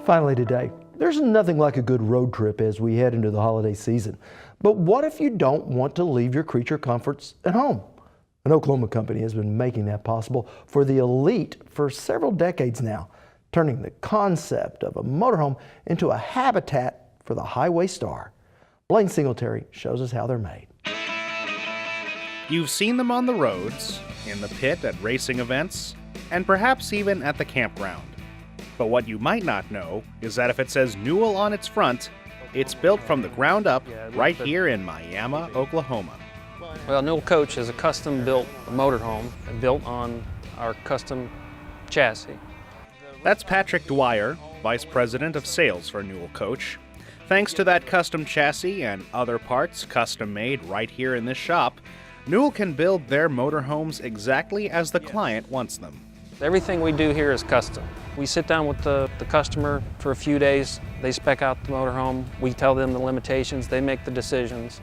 Finally today, there's nothing like a good road trip as we head into the holiday season. But what if you don't want to leave your creature comforts at home? An Oklahoma company has been making that possible for the elite for several decades now, turning the concept of a motorhome into a habitat for the highway star. Blaine Singletary shows us how they're made. You've seen them on the roads, in the pit at racing events, and perhaps even at the campground. But what you might not know is that if it says Newell on its front, it's built from the ground up right here in Miami, Oklahoma. Well, Newell Coach is a custom-built motorhome built on our custom chassis. That's Patrick Dwyer, Vice President of Sales for Newell Coach. Thanks to that custom chassis and other parts custom-made right here in this shop, Newell can build their motorhomes exactly as the client wants them. Everything we do here is custom. We sit down with the customer for a few days, they spec out the motorhome, we tell them the limitations, they make the decisions,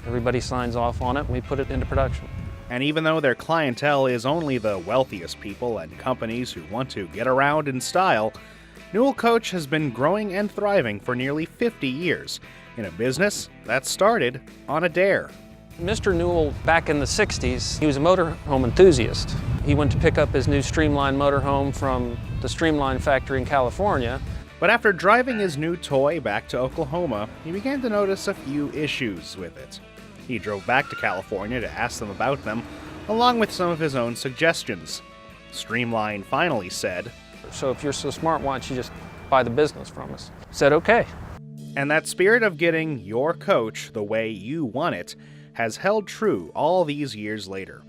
everybody signs off on it, and we put it into production. And even though their clientele is only the wealthiest people and companies who want to get around in style, Newell Coach has been growing and thriving for nearly 50 years in a business that started on a dare. Mr. Newell, back in the 60s, he was a motorhome enthusiast. He went to pick up his new Streamline motorhome from the Streamline factory in California. But after driving his new toy back to Oklahoma, he began to notice a few issues with it. He drove back to California to ask them about them, along with some of his own suggestions. Streamline finally said, "So if you're so smart, why don't you just buy the business from us?" Said, "Okay." And that spirit of getting your coach the way you want it has held true all these years later.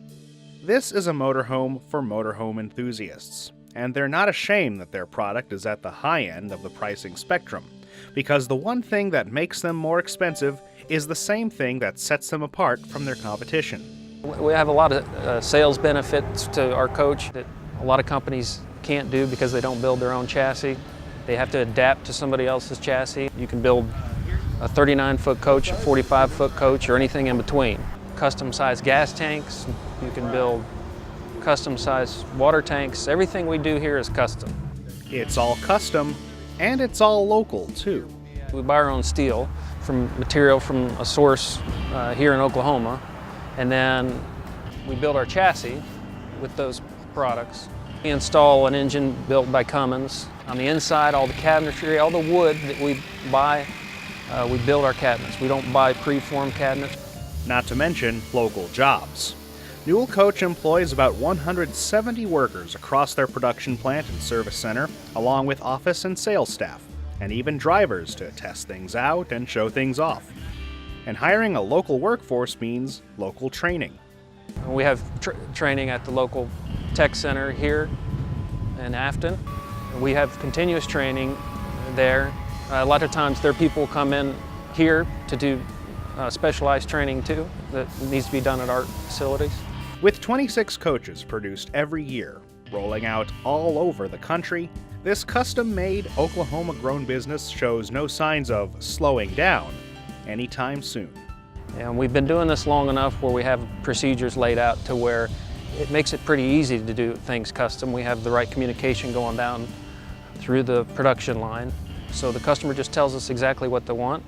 This is a motorhome for motorhome enthusiasts, and they're not ashamed that their product is at the high end of the pricing spectrum, because the one thing that makes them more expensive is the same thing that sets them apart from their competition. We have a lot of sales benefits to our coach that a lot of companies can't do because they don't build their own chassis. They have to adapt to somebody else's chassis. You can build a 39-foot coach, a 45-foot coach, or anything in between. Custom-sized gas tanks, you can build custom-sized water tanks. Everything we do here is custom. It's all custom, and it's all local, too. We buy our own steel from material from a source here in Oklahoma, and then we build our chassis with those products. We install an engine built by Cummins. On the inside, all the cabinetry, all the wood that we buy, we build our cabinets. We don't buy pre-formed cabinets. Not to mention local jobs. Newell Coach employs about 170 workers across their production plant and service center, along with office and sales staff, and even drivers to test things out and show things off. And hiring a local workforce means local training. We have training at the local tech center here in Afton. We have continuous training there. A lot of times their people come in here to do specialized training too that needs to be done at our facilities. With 26 coaches produced every year, rolling out all over the country, this custom-made Oklahoma-grown business shows no signs of slowing down anytime soon. And we've been doing this long enough where we have procedures laid out to where it makes it pretty easy to do things custom. We have the right communication going down through the production line. So the customer just tells us exactly what they want,